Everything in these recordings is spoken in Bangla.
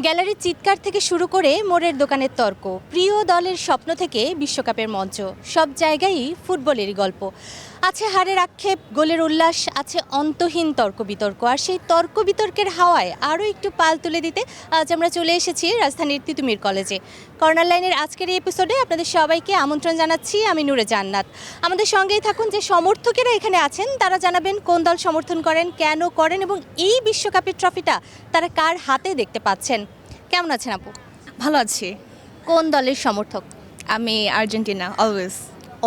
গ্যালারির চিৎকার থেকে শুরু করে মোড়ের দোকানের তর্ক, প্রিয় দলের স্বপ্ন থেকে বিশ্বকাপের মঞ্চ, সব জায়গায়ই ফুটবলেরই গল্প। আছে হারের আক্ষেপ, গোলের উল্লাস, আছে অন্তহীন তর্ক বিতর্ক। আর সেই তর্ক বিতর্কের হাওয়ায় আরও একটু পাল তুলে দিতে আজ আমরা চলে এসেছি রাজধানীর তিতুমির কলেজে। কর্নার লাইনের আজকের এই এপিসোডে আপনাদের সবাইকে আমন্ত্রণ জানাচ্ছি আমি নূরে জান্নাত। আমাদের সঙ্গেই থাকুন, যে সমর্থকেরা এখানে আছেন তারা জানাবেন কোন দল সমর্থন করেন, কেন করেন এবং এই বিশ্বকাপের ট্রফিটা তারা কার হাতে দেখতে পাচ্ছেন। কেমন আছেন আপু? ভালো আছি। কোন দলের সমর্থক? আমি আর্জেন্টিনা অলওয়েজ।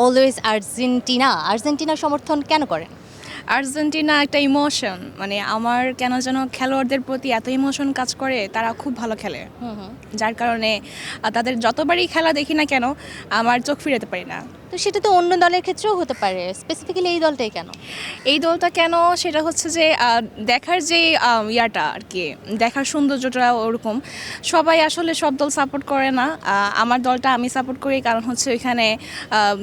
Always Argentina. আর্জেন্টিনার সমর্থন কেন করেন? আর্জেন্টিনা একটা ইমোশন, মানে আমার কেন যেন খেলোয়াড়দের প্রতি এত ইমোশন কাজ করে, তারা খুব ভালো খেলে। যার কারণে তাদের যতবারই খেলা দেখি না কেন আমার চোখ ফিরাতে পারি না। তো সেটা তো অন্য দলের ক্ষেত্রেও হতে পারে, স্পেসিফিক্যালি এই দলটাই কেন? এই দলটা কেন, সেটা হচ্ছে যে দেখার যে ইয়াটা আর কি, দেখার সৌন্দর্যটা ওরকম। সবাই আসলে সব দল সাপোর্ট করে না, আমার দলটা আমি সাপোর্ট করি, কারণ হচ্ছে ওইখানে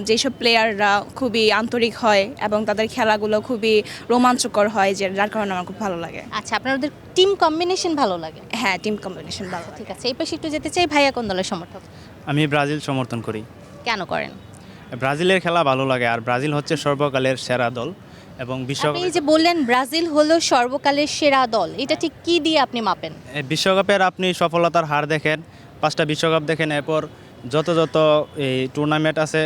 যেসব প্লেয়াররা খুবই আন্তরিক হয় এবং তাদের খেলাগুলো খুবই রোমাঞ্চকর হয়, যার কারণে আমার খুব ভালো লাগে। আচ্ছা, আপনাদের টিম কম্বিনেশন ভালো লাগে? হ্যাঁ, টিম কম্বিনেশন ভালো। ঠিক আছে, এই পাশে একটু যেতে চাই। ভাইয়া কোন দলের সমর্থক? আমি ব্রাজিল সমর্থন করি। কেন করেন? ব্রাজিলের খেলা ভালো লাগে, আর ব্রাজিল হচ্ছে সর্বকালের সেরা দল এবং আপনি বিশ্বকাপে এই যে বললেন ব্রাজিল হলো সর্বকালের সেরা দল, এটা ঠিক কি দিয়ে আপনি মাপেন? বিশ্বকাপের আপনি সফলতার হার দেখেন, 5টা বিশ্বকাপ দেখেন, এরপর যত এই টুর্নামেন্ট আছে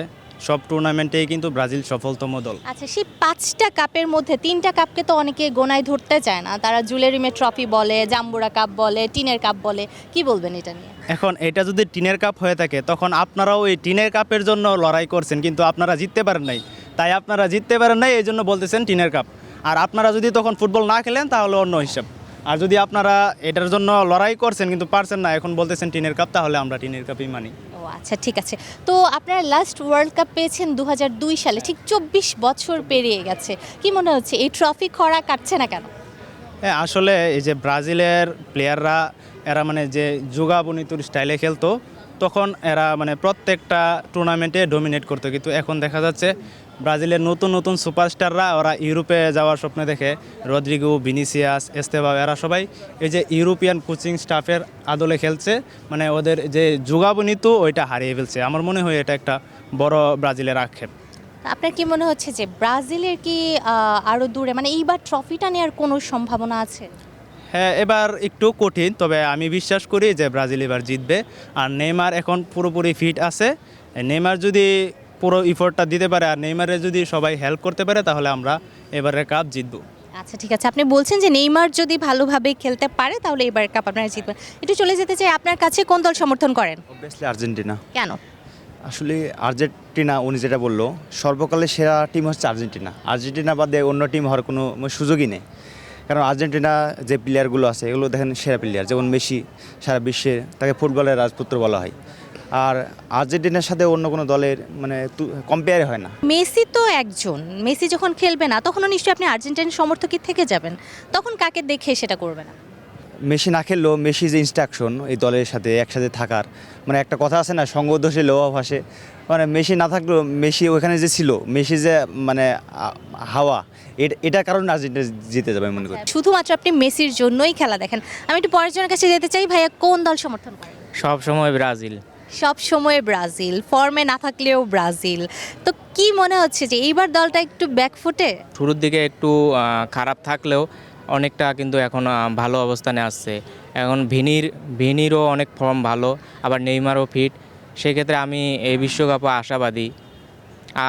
সব টুর্নামেন্টেই কিন্তু ব্রাজিল সফলতম দল। আচ্ছা, সেই 5টা কাপের মধ্যে 3টা কাপকে তো অনেকে গোনায় ধরতে চায় না, তারা জুলেরিমে ট্রফি বলে, জাম্বুরা কাপ বলে, টিনের কাপ বলে। কি বলবেন এটা নিয়ে? এখন এটা যদি টিনের কাপ হয়ে থাকে তখন আপনারাও এই টিনের কাপের জন্য লড়াই করছেন, কিন্তু আপনারা জিততে পারেন নাই, তাই আপনারা জিততে পারেন নাই এই জন্য বলতেছেন টিনের কাপ। আর আপনারা যদি তখন ফুটবল না খেলেন তাহলে অন্য হিসাব। আর যদি আপনারা এটার জন্য লড়াই করছেন কিন্তু পারছেন না, এখন বলতেছেন টিনের কাপ, তাহলে আমরা টিনের কাপই মানি। ও আচ্ছা, ঠিক আছে। তো আপনারা লাস্ট ওয়ার্ল্ড কাপ পেয়েছেন 2002 সালে, ঠিক 24 বছর পেরিয়ে গেছে। কি মনে হচ্ছে এই ট্রফি খরা কাটছে না কেন? হ্যাঁ, আসলে এই যে ব্রাজিলের প্লেয়াররা এরা মানে যে যুগাবনিতুর স্টাইলে খেলতো, তখন এরা মানে প্রত্যেকটা টুর্নামেন্টে ডমিনেট করতো, কিন্তু এখন দেখা যাচ্ছে ব্রাজিলের নতুন নতুন সুপারস্টাররা ওরা ইউরোপে যাওয়ার স্বপ্ন দেখে। রদ্রিগো, ভিনিসিয়াস, এস্তেভাও এরা সবাই এই যে ইউরোপিয়ান কোচিং স্টাফের আদলে খেলছে, মানে ওদের যে যুগাবনিতু ওইটা হারিয়ে ফেলছে। আমার মনে হয় এটা একটা বড় ব্রাজিলের আক্ষেপ। আপনার কি মনে হচ্ছে যে ব্রাজিলের কি আরও দূরে, মানে এইবার ট্রফিটা নেওয়ার কোনো সম্ভাবনা আছে? হ্যাঁ, এবার একটু কঠিন, তবে আমি বিশ্বাস করি যে ব্রাজিল এবার জিতবে। আর নেইমার এখন পুরোপুরি ফিট আছে। নেইমার যদি পুরো ইফোর্টটা দিতে পারে আর নেইমারের যদি সবাই হেল্প করতে পারে, তাহলে আমরা এবারের কাপ জিতবো। আচ্ছা, ঠিক আছে। আপনি বলছেন যে নেইমার যদি ভালোভাবে খেলতে পারে তাহলে এবার কাপ আপনারা জিতবেন। একটু চলে যেতে চাই, আপনার কাছে কোন দল সমর্থন করেন? Obviously Argentina. কেন? আসলে আর্জেন্টিনা, উনি যেটা বললো, সর্বকালের সেরা টিম হচ্ছে আর্জেন্টিনা। আর্জেন্টিনা বাদে অন্য টিম হওয়ার কোনো সুযোগই নেই, কারণ আর্জেন্টিনা যে প্লেয়ারগুলো আছে এগুলো দেখেন সেরা প্লেয়ার। যেমন মেসি, সারা বিশ্বে তাকে ফুটবলের রাজপুত্র বলা হয়। আর আর্জেন্টিনার সাথে অন্য কোনো দলের মানে কম্পেয়ার হয় না। মেসি তো একজন, মেসি যখন খেলবে না তখনও নিশ্চয়ই আপনি আর্জেন্টিনার সমর্থকই থেকে যাবেন, তখন কাকে দেখে সেটা করবে না? মেসি না খেললেও মেসি যে ইনস্ট্রাকশন এই দলের সাথে একসাথে থাকার, মানে একটা কথা আছে না, সঙ্গদোষে লোহা ভাসে, মানে মেসি না থাকলেও মেসি ওখানে যে ছিল, মেসি যে মানে হাওয়া, এটার কারণে আর্জেন্টিনা জিতে যাবে মনে করি। শুধুমাত্র আপনি মেসির জন্যই খেলা দেখেন। আমি একটু পরের জনের কাছে যেতে চাই। ভাইয়া কোন দল সমর্থন করেন? সব সময় ব্রাজিল। সব সময় ব্রাজিল, ফর্মে না থাকলেও ব্রাজিল। তো কি মনে হচ্ছে যে এইবার দলটা একটু ব্যাকফুটে? শুরুর দিকে একটু খারাপ থাকলেও অনেকটা কিন্তু এখন ভালো অবস্থানে আসছে। এখন ভিনিরও অনেক ফর্ম ভালো, আবার নেইমারও ফিট। সেক্ষেত্রে আমি এই বিশ্বকাপে আশাবাদী।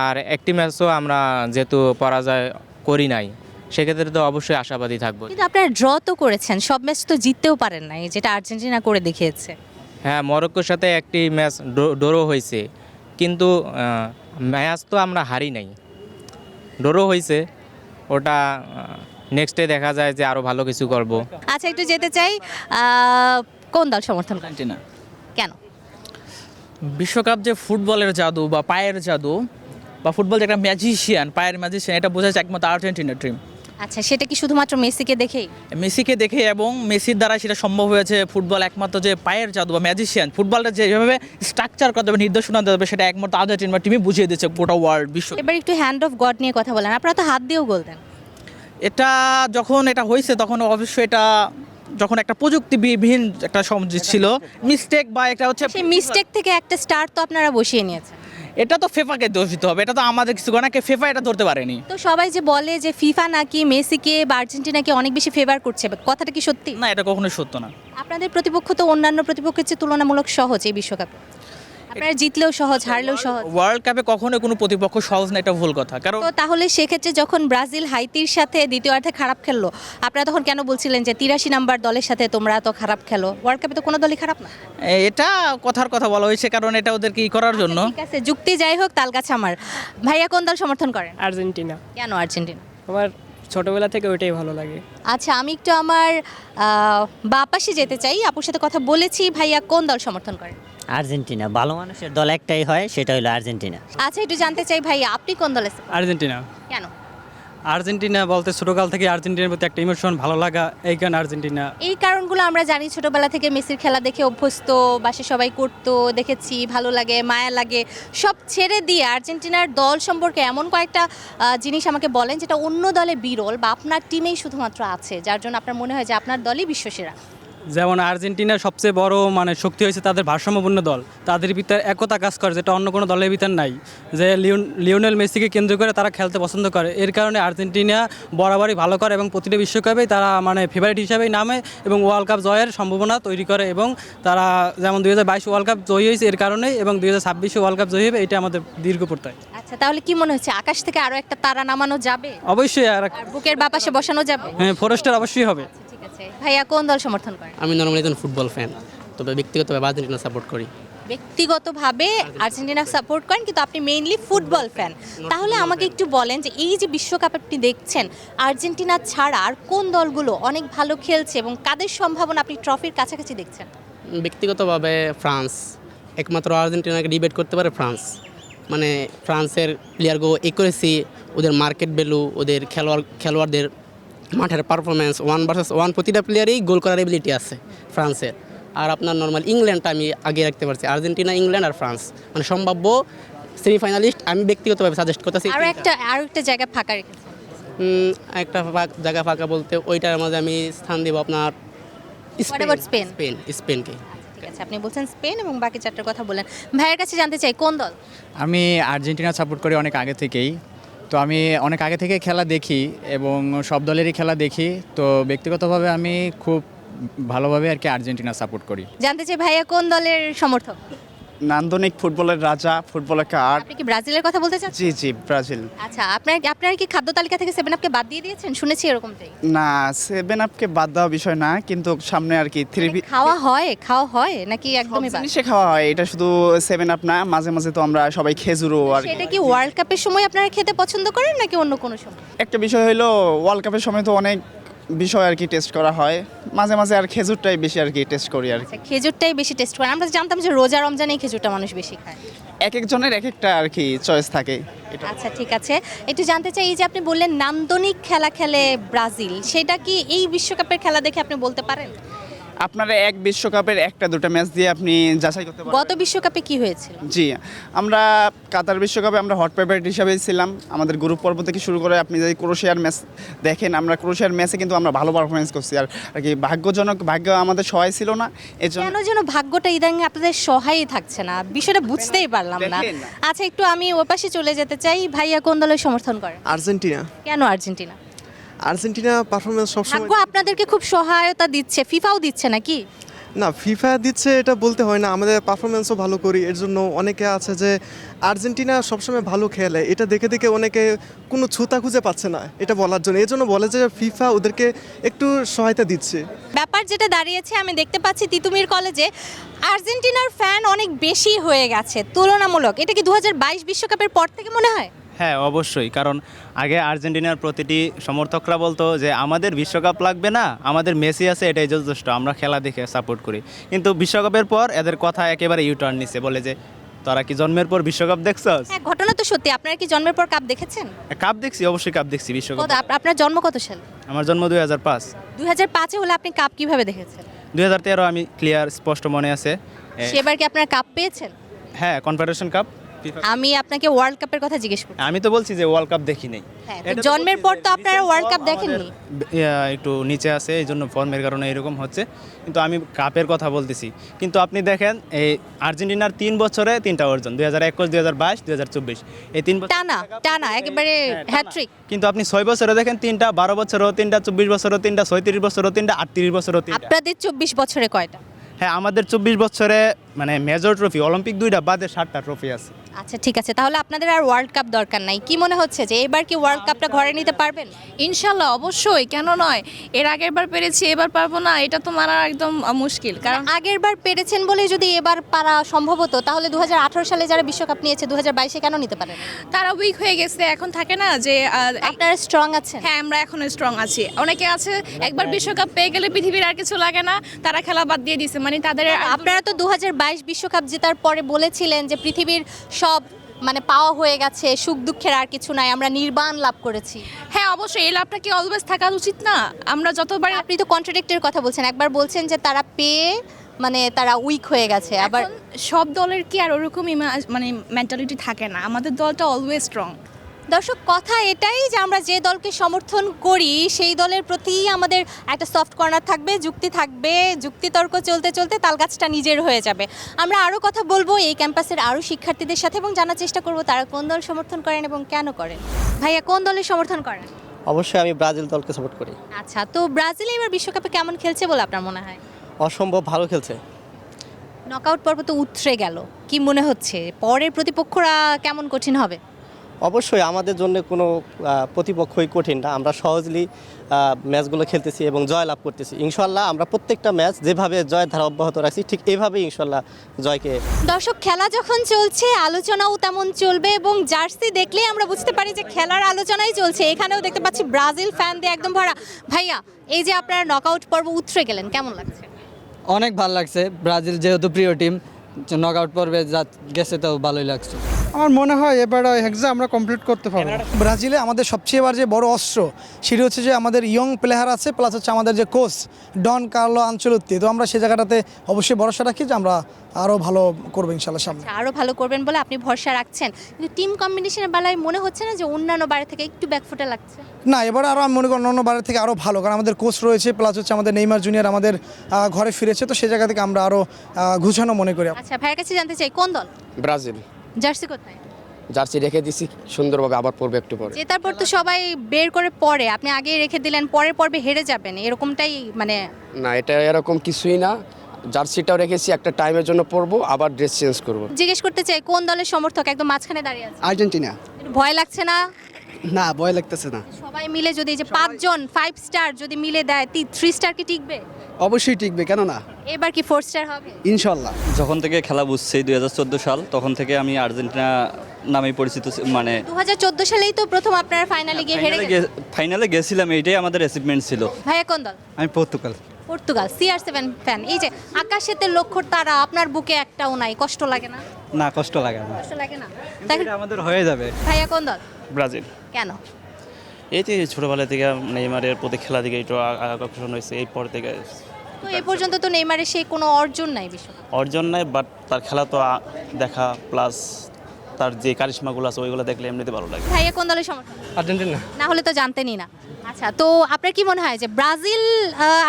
আর একটি ম্যাচও আমরা যেহেতু পরাজয় করি নাই, সেক্ষেত্রে তো অবশ্যই আশাবাদী থাকবো। কিন্তু আপনারা ড্র তো করেছেন, সব ম্যাচ তো জিততেও পারেন নাই, যেটা আর্জেন্টিনা করে দেখিয়েছে। হ্যাঁ, মরক্কোর সাথে একটি ম্যাচ ড্রও হয়েছে, কিন্তু ম্যাচ তো আমরা হারি নাই, ড্রও হয়েছে। ওটা নেক্সটে দেখা যায় যে আরও ভালো কিছু করব। আচ্ছা, একটু যেতে চাই, কোন দল সমর্থন করেন? আর্জেন্টিনা। কেন? বিশ্বকাপ যে ফুটবলের জাদু বা পায়ের জাদু, বা ফুটবল যে একটা ম্যাজিশিয়ান, পায়ের ম্যাজিশিয়ান, এটা বোঝা যায় একমাত্র আর্জেন্টিনার টিম। আচ্ছা, সেটা কি শুধুমাত্র মেসিকে দেখেই? মেসিকে দেখে এবং মেসির দ্বারা সেটা সম্ভব হয়েছে। ফুটবল একমাত্র যে পায়ের জাদু বা ম্যাজিশিয়ান, ফুটবলটা যেভাবে স্ট্রাকচার করতে হবে, নির্দেশনা দেবে, সেটা একমাত্র আর্জেন্টিনা টিমই বুঝিয়ে দিচ্ছে গোটা ওয়ার্ল্ড বিশ্ব। এবার একটু হ্যান্ড অফ গড নিয়ে কথা বলেন। আপনারা তো হাত দিয়েও গোল দেন। এটা যখন এটা হয়েছে তখন অবশ্যই এটা যখন একটা প্রযুক্তিবিহীন একটা ছিল মিস্টেক বা একটা হচ্ছে সেই মিস্টেক থেকে একটা স্টার তো আপনারা বসিয়ে নিয়েছেন। এটা তো ফেফাকে দোষ দিতে হবে, এটা তো আমাদের কিছু না, ফেফা এটা ধরতে পারেনি। তো সবাই যে বলে যে ফিফা নাকি মেসিকে বা আর্জেন্টিনাকে অনেক বেশি ফেভার করছে, কথাটা কি সত্যি? না, এটা কখনোই সত্য না। আপনাদের প্রতিপক্ষ তো অন্যান্য প্রতিপক্ষের চেয়ে তুলনামূলক সহজ এই বিশ্বকাপে, আপনারা জিতলেও সহজ, হারলেও সহজ। ওয়ার্ল্ড কাপে কখনোই কোনো প্রতিপক্ষ সহজ না, এটা ভুল কথা। কারণ তো তাহলে সেক্ষেত্রে যখন ব্রাজিল হাইতির সাথে দ্বিতীয়ার্ধে খারাপ খেললো, আপনারা তখন কেন বলছিলেন যে 83 নাম্বার দলের সাথে তোমরা তো খারাপ খেলো? ওয়ার্ল্ড কাপে তো কোনো দলই খারাপ না। এটা কথার কথা বলা হয়েছে, কারণ এটা ওদেরকে করার জন্য। ঠিক আছে, যুক্তি যাই হোক, তাল গাছ আমার। ভাইয়া কোন দল সমর্থন করেন? আর্জেন্টিনা। কেন আর্জেন্টিনা? আমার ছোটবেলা থেকে ওইটাই ভালো লাগে। আচ্ছা, আমি একটু আমার বাঁ পাশে যেতে চাই, আপুর সাথে কথা বলেছি। ভাইয়া কোন দল সমর্থন করেন? আর্জেন্টিনা। ভালো মানুষের দল একটাই হয়, সেটা হলো আর্জেন্টিনা। আচ্ছা, একটু জানতে চাই ভাইয়া, আপনি কোন দলে support? আর্জেন্টিনা। কেন? আর্জেন্টিনা বলতে ছোটকাল থেকে আর্জেন্টিনার প্রতি একটা ইমোশন, ভালো লাগা, এই কারণে আর্জেন্টিনা। এই কারণগুলো আমরা জানি, ছোটবেলা থেকে মেসির খেলা দেখে অভ্যস্ত, বাসে সবাই করতো, দেখেছি, ভালো লাগে, মায়া লাগে, সব ছেড়ে দিয়ে আর্জেন্টিনার দল সম্পর্কে এমন কয়েকটা জিনিস আমাকে বলেন যেটা অন্য দলে বিরল বা আপনার টিমেই শুধুমাত্র আছে, যার জন্য আপনার মনে হয় যে আপনার দলই বিশ্বসেরা। যেমন আর্জেন্টিনার সবচেয়ে বড় শক্তি হয়েছে তাদের ভারসাম্যপূর্ণ দল, তাদের ভিতরে একতা কাজ করে যেটা অন্য কোনো দলের ভিতর নাই। যে লিওনেল মেসিকে কেন্দ্র করে তারা খেলতে পছন্দ করে, এর কারণে আর্জেন্টিনা বরাবরই ভালো করে এবং প্রতিটা বিশ্বকাপেই তারা ফেভারিট হিসাবেই নামে এবং ওয়ার্ল্ড কাপ জয়ের সম্ভাবনা তৈরি করে। এবং তারা যেমন 2022 ওয়ার্ল্ড কাপ জয়ী হয়েছে এর কারণেই, এবং 2026 ওয়ার্ল্ড কাপ জয়ী হবে, এটা আমাদের দীর্ঘ প্রত্যয়। আচ্ছা, তাহলে কি মনে হচ্ছে আকাশ থেকে আরো একটা তারা নামানো যাবে? অবশ্যই। আর আর বুকের বাপাশে বসানো যাবে? হ্যাঁ, ফরেস্টার অবশ্যই হবে। ঠিক আছে, ভাইয়া কোন দল সমর্থন করেন? আমি নর্মালি একজন ফুটবল ফ্যান, তবে ব্যক্তিগতভাবে আর্জেন্টিনা সাপোর্ট করি। ব্যক্তিগতভাবে আর্জেন্টিনা সাপোর্ট করেন, কিন্তু আপনি মেইনলি ফুটবল ফ্যান। তাহলে আমাকে একটু বলেন যে এই যে বিশ্বকাপ আপনি দেখছেন, আর্জেন্টিনা ছাড়া আর কোন দলগুলো অনেক ভালো খেলছে এবং কাদের সম্ভাবনা আপনি ট্রফির কাছাকাছি দেখছেন? ব্যক্তিগতভাবে ফ্রান্স, একমাত্র আর্জেন্টিনাকে ডিবেট করতে পারে ফ্রান্স। ফ্রান্সের প্লেয়ারগুলো একুরেসি, ওদের মার্কেট ভ্যালু, ওদের খেলোয়াড়দের মাঠের পারফরমেন্স, 1 ভার্সেস 1 প্রতিটা প্লেয়ারেই গোল করার এবিলিটি আছে ফ্রান্সের। আর আপনার নর্মাল ইংল্যান্ডটা আমি আগে রাখতে পারছি, আর্জেন্টিনা, ইংল্যান্ড আর ফ্রান্স সম্ভাব্য সেমিফাইনালিস্ট আমি ব্যক্তিগতভাবে সাজেস্ট করতেছি। আর একটা জায়গা ফাঁকা রেখেছেন? একটা জায়গা ফাঁকা বলতে ওইটার মাঝে আমি স্থান দেবো আপনার What about Spain? স্পেনকে। ঠিক আছে, আপনি বলছেন স্পেন এবং বাকি চারটার কথা বলেন। ভাইয়ের কাছে জানতে চাই কোন দল? আমি আর্জেন্টিনা সাপোর্ট করি অনেক আগে থেকেই। তো আমি অনেক আগে থেকে খেলা দেখি এবং সব দলেরই খেলা দেখি। তো ব্যক্তিগতভাবে আমি খুব ভালোভাবে আর কি আর্জেন্টিনা সাপোর্ট করি। জানতে চাই ভাইয়া কোন দলের সমর্থক? নান্দনিক ফুটবলের রাজা, ফুটবলের কার্ড। আপনি কি ব্রাজিলের কথা বলতে চাচ্ছেন? জি জি, ব্রাজিল। আচ্ছা, আপনার কি খাদ্য তালিকা থেকে 7 আপকে বাদ দিয়ে দিয়েছেন? শুনেছি এরকমটাই। না, 7 আপকে বাদ দেওয়া বিষয় না, কিন্তু সামনে আর কি খাওয়া হয় নাকি একদমই বাদ? জিনিসে খাওয়া হয়, এটা শুধু 7 আপ না, মাঝে মাঝে তো আমরা সবাই খেজুরও আর সেটা কি ওয়ার্ল্ড কাপের সময় আপনারা খেতে পছন্দ করেন নাকি অন্য কোনো সময়? একটা বিষয় হলো ওয়ার্ল্ড কাপের সময় তো অনেক বিষয় আর কি টেস্ট করা হয়, মাঝে মাঝে আর খেজুরটাই বেশি আর কি টেস্ট করি আর কি। আচ্ছা, খেজুরটাই বেশি টেস্ট করেন। আমরা জানতাম যে রোজা রমজানে খেজুরটা মানুষ বেশি খায়। এক একজনের এক একটা আর কি চয়েস থাকে। আচ্ছা, ঠিক আছে, একটু জানতে চাই, এই যে আপনি বললেন নান্দনিক খেলা খেলে ব্রাজিল, সেটা কি এই বিশ্বকাপের খেলা দেখে আপনি বলতে পারেন? আপনারা এক বিশ্বকাপের একটা দুটো ম্যাচ দিয়ে আপনি যাচাই করতে পারবেন। গত বিশ্বকাপে কি হয়েছিল? জি, আমরা কাতার বিশ্বকাপে আমরা হট ফেভারিট হিসাবে ছিলাম। আমাদের গ্রুপ পর্ব থেকে শুরু করে আপনি যদি ক্রোয়েশিয়ার ম্যাচ দেখেন, আমরা ক্রোয়েশিয়ার ম্যাচে কিন্তু আমরা ভালো পারফরমেন্স করছি। আর কি ভাগ্য আমাদের সহায় ছিল না, এর জন্য কেন যেন ভাগ্যটা ইদানিং আপনাদের সহায়ই থাকছে না, বিষয়টা বুঝতেই পারলাম না। দেখেন না। আচ্ছা, একটু আমি ওপাশে চলে যেতে চাই। ভাইয়া কোন দলের সমর্থন করেন? আর্জেন্টিনা। কেন আর্জেন্টিনা? আর্জেন্টিনা পারফরমেন্স সবসময় ভাগ্য আপনাদেরকে খুব সহায়তা দিচ্ছে, ফিফাও দিচ্ছে নাকি? না, ফিফা দিচ্ছে এটা বলতে হয় না, আমাদের পারফরমেন্সও ভালো করি, এর জন্য অনেকে আছে যে আর্জেন্টিনা সবসময় ভালো খেলে, এটা দেখে দেখে অনেকে কোনো ছুতা খুঁজে পাচ্ছে না এটা বলার জন্য, এর জন্য বলে যে ফিফা ওদেরকে একটু সহায়তা দিচ্ছে। ব্যাপার যেটা দাঁড়িয়েছে, আমি দেখতে পাচ্ছি তিতুমির কলেজে আর্জেন্টিনার ফ্যান অনেক বেশি হয়ে গেছে তুলনামূলক। এটা কি 2022 বিশ্বকাপের পর থেকে মনে হয়? হ্যাঁ, অবশ্যই। কারণ আগে আর্জেন্টিনার প্রতিটি সমর্থকরা বলতো যে আমাদের বিশ্বকাপ লাগবে না, আমাদের মেসি আছে, এটাই যথেষ্ট, আমরা খেলা দেখে সাপোর্ট করি। কিন্তু বিশ্বকাপের পর এদের কথা একেবারে ইউটার্ন নিচ্ছে, বলে যে তোরা কি জন্মের পর বিশ্বকাপ দেখছস? হ্যাঁ, ঘটনা তো সত্যি। আপনারা কি জন্মের পর কাপ দেখেছেন? কাপ দেখছি, অবশ্যই কাপ দেখছি। বিশ্বকাপ আপনার জন্ম কত সালে? আমার জন্ম 2005। 2005-এ হলে আপনি কাপ কিভাবে দেখেছেন? 2013 আমি ক্লিয়ার স্পষ্ট মনে আছে। সেবার কি আপনারা কাপ পেয়েছেন? হ্যাঁ, কনফেডারেশন কাপ। আমি আপনাকে ওয়ার্ল্ড কাপের কথা জিজ্ঞেস করছি। আমি তো বলছি যে ওয়ার্ল্ড কাপ দেখি নাই। হ্যাঁ, তো জন্মের পর তো আপনারা ওয়ার্ল্ড কাপ দেখেননি। একটু নিচে আছে, এই জন্য ফর্মের কারণে এরকম হচ্ছে, কিন্তু আমি কাপের কথা বলতেছি। কিন্তু আপনি দেখেন এই আর্জেন্টিনার 3 বছরে 3টা অর্জন, 2021, 2022, 2024, এই 3 বছর টানা টানা একেবারে হ্যাট্রিক। কিন্তু আপনি 6 বছরে দেখেন 3টা, 12 বছরও 3টা, 24 বছরও 3টা, 36 বছরও 3টা, 38 বছরও 3টা। আপনাদের 24 বছরে কয়টা? হ্যাঁ, আমাদের 24 বছরে মানে মেজর ট্রফি, অলিম্পিক 2টা বাদে 7টা ট্রফি আছে। আচ্ছা ঠিক আছে, তাহলে আপনাদের আর ওয়ার্ল্ড কাপ দরকার নাই। কি মনে হচ্ছে যে এবার কি ওয়ার্ল্ড কাপটা ঘরে নিতে পারবেন? ইনশাল্লাহ, অবশ্যই, কেন নয়। এর আগের বার পেরেছি, এবার পারবো না, এটা তো মানা একদম মুশকিল। কারণ আগের বার পেরেছেন বলে যদি এবার পারা সম্ভব হতো, তাহলে 2018 সালে যারা বিশ্বকাপ নিয়েছে 2022-এ কেন নিতে পারেন? তারা উইক হয়ে গেছে, এখন থাকে না যে আপনারা স্ট্রং আছেন। হ্যাঁ, আমরা এখনো স্ট্রং আছি। অনেকে আছে একবার বিশ্বকাপ পেয়ে গেলে পৃথিবীর আর কিছু লাগে না, তারা খেলা বাদ দিয়ে দিছে, মানে তাদের আপনারা তো 2022 বিশ্বকাপ জেতার পরে বলেছিলেন যে পৃথিবীর সব মানে পাওয়া হয়ে গেছে, সুখ দুঃখের আর কিছু নাই, আমরা নির্বাণ লাভ করেছি। হ্যাঁ, অবশ্যই এই লাভটা কি অলওয়েজ থাকা উচিত না? আমরা যতবার আপনি তো কন্ট্রাডিক্টের কথা বলছেন, একবার বলছেন যে তারা পেয়ে মানে তারা উইক হয়ে গেছে, আবার এখন সব দলের কি আর ওরকম মানে মেন্টালিটি থাকে না? আমাদের দলটা অলওয়েজ স্ট্রং। দর্শক, কথা এটাই যে আমরা যে দলকে সমর্থন করি সেই দলের প্রতি আমাদের একটা সফট কর্নার থাকবে, যুক্তি থাকবে, যুক্তিতর্ক চলতে চলতে তালগাছটা নিজের হয়ে যাবে। আমরা আরও কথা বলবো এই ক্যাম্পাসের আরও শিক্ষার্থীদের সাথে এবং জানার চেষ্টা করব তারা কোন দল সমর্থন করেন এবং কেন করেন। ভাইয়া, কোন দলের সমর্থন করেন? অবশ্যই আমি ব্রাজিল দলকে সাপোর্ট করি। আচ্ছা, তো ব্রাজিল এবার বিশ্বকাপে কেমন খেলছে বলে আপনার মনে হয়? অসম্ভব ভালো খেলছে। নকআউট পর্ব তো উতরে গেল, কি মনে হচ্ছে পরের প্রতিপক্ষরা কেমন কঠিন হবে? অবশ্যই আমাদের জন্য কোনো প্রতিপক্ষই কঠিন না, আমরা সহজেই ম্যাচগুলো খেলতেছি এবং জয় লাভ করতেছি। ইনশাল্লাহ আমরা প্রত্যেকটা ম্যাচ যেভাবে জয়ের ধারা অব্যাহত রাখছি ঠিক এভাবেই ইনশাল্লাহ জয়কে। দর্শক, খেলা যখন চলছে আলোচনাও তেমন চলবে এবং জার্সি দেখলেই আমরা বুঝতে পারি যে খেলার আলোচনাই চলছে। এখানেও দেখতে পাচ্ছি ব্রাজিল ফ্যান দিয়ে একদম ভরা। ভাইয়া, এই যে আপনারা নকআউট পর্ব উতরে গেলেন, কেমন লাগছে? অনেক ভালো লাগছে, ব্রাজিল যেহেতু প্রিয় টিম, নকআউট পর্বে গেছে তো ভালোই লাগছে। আমার মনে হয় এবার এক্সাম আমরা কমপ্লিট করতে পারবো। ব্রাজিলে আমাদের সবচেয়ে এবার যে বড় অস্ত্র সেটি হচ্ছে যে আমাদের ইয়ং প্লেয়ার আছে, প্লাস হচ্ছে আমাদের যে কোচ ডন কার্লো আনচেলত্তি। তো আমরা সেই জায়গাটাতে অবশ্যই ভরসা রাখি যে আমরা আরও ভালো করবো ইনশাল্লাহ সামনে। আরও ভালো করবেন বলে আপনি ভরসা রাখছেন, কিন্তু টিম কম্বিনেশনের বেলায় মনে হচ্ছে না যে অন্যান্য বারে থেকে একটু ব্যাকফুটে লাগছে? না, এবার আরও আমি মনে করি অন্য বারের থেকে আরও ভালো, কারণ আমাদের কোচ রয়েছে, প্লাস হচ্ছে আমাদের নেইমার জুনিয়র আমাদের ঘরে ফিরেছে। তো সেই জায়গা থেকে আমরা আরও ঘুছানো মনে করি। আচ্ছা, ভাইয়ের কাছে জানতে চাই কোন দল? ব্রাজিল। জার্সি কোথায়? জার্সি রেখে দিছি সুন্দরভাবে, আবার পড়বে একটু পরে। যে তারপর তো সবাই বের করে পরে, আপনি আগে রেখে দিলেন, পরের পর্বে হেরে যাবেন, এরকমটাই মানে? না, এটা এরকম কিছুই না, জার্সিটাও রেখেছি একটা টাইমের জন্য পরবো, আবার ড্রেস চেঞ্জ করব। জিজ্ঞেস করতে চাই কোন দলের সমর্থক একদম মাঝখানে দাঁড়িয়ে আছে? আর্জেন্টিনা। একটু ভয় লাগছে না? না, ভয় লাগতেছে না। সবাই মিলে যদি, যে 5 জন 5 স্টার যদি মিলে দেয়, 3 স্টার কি টিকবে? অবশ্যই টিকবে, কেন না? এবার কি 4 স্টার হবে? ইনশাল্লাহ। যখন থেকে খেলা বুঝছি 2014 সাল, তখন থেকে আমি আর্জেন্টিনা নামেই পরিচিত, মানে 2014 সালেই তো প্রথম আপনারা ফাইনালে গিয়ে হেরে গেলেন। ফাইনালে গেছিলাম, এইটাই আমাদের অ্যাচিভমেন্ট ছিল। ভাইয়া কোন দল? আমি পর্তুগাল। পর্তুগাল। CR7 fan. এই যে আকাশেতে লক্ষ্য তারা, আপনার বুকে একটাও নাই, কষ্ট লাগে না? না, কষ্ট লাগে না, কষ্ট লাগে না? তাহলে আমাদের হয়ে যাবে। ভাইয়া কোন দল? ব্রাজিল। কেন? এই যে ছোটোবেলা থেকে নেইমারের প্রতি খেলা দিকে একটু আকর্ষণ হয়েছে, এই পর থেকে। তো এই পর্যন্ত তো নেইমারের সেই কোনো অর্জন নাই বিশ্বকাপে। অর্জন নাই, বাট তার খেলা তো দেখা, প্লাস তার যে কারিশমাগুলো আছে ওইগুলো দেখলে এমনিতে ভালো লাগে। ভাইয়া কোন দলের সমর্থক? আর্জেন্টিনা। না হলে তো জানতেনই না। আচ্ছা, তো আপনার কি মনে হয় যে ব্রাজিল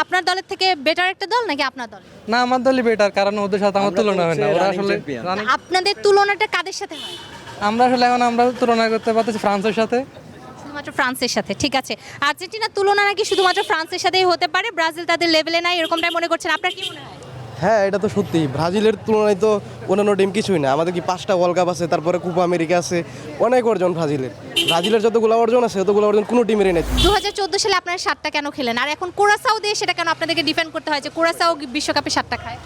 আপনার দলের থেকে বেটার একটা দল নাকি আপনার দল? না, আমার দলই বেটার, কারণ ওদের সাথে আমার তুলনা হয় না। ওরা আসলে আপনাদের তুলনাটা কাদের সাথে হয়? আমরা আসলে এখন আমরা তুলনা করতে পারতেছি ফ্রান্সের সাথে, শুধুমাত্র ফ্রান্সের সাথে। ঠিক আছে, আর্জেন্টিনার তুলনা নাকি শুধুমাত্র ফ্রান্সের সাথেই হতে পারে, ব্রাজিল তাদের লেভেলে নাই, এরকমটাই মনে করছেন? আপনার কি মনে হয়? হ্যাঁ, এটা তো সত্যি। ব্রাজিলের তুলনায় তো অন্যান্য টিম কিছুই না। আমাদের কি 5টা ওয়ার্ল্ড কাপ আছে, তারপরে কোপা আমেরিকা আছে, অনেক অর্জন ব্রাজিলের যতগুলো অর্জন আছে ততগুলো অর্জন কোনো টিমেরই নেই। 2014 সালে আপনারা 7টা কেন খেলেন, আর এখন কোরাসাও দিয়ে সেটা কেন আপনাদেরকে ডিফেন্ড করতে হয় যে কোরাসাও বিশ্বকাপে 7টা খায়?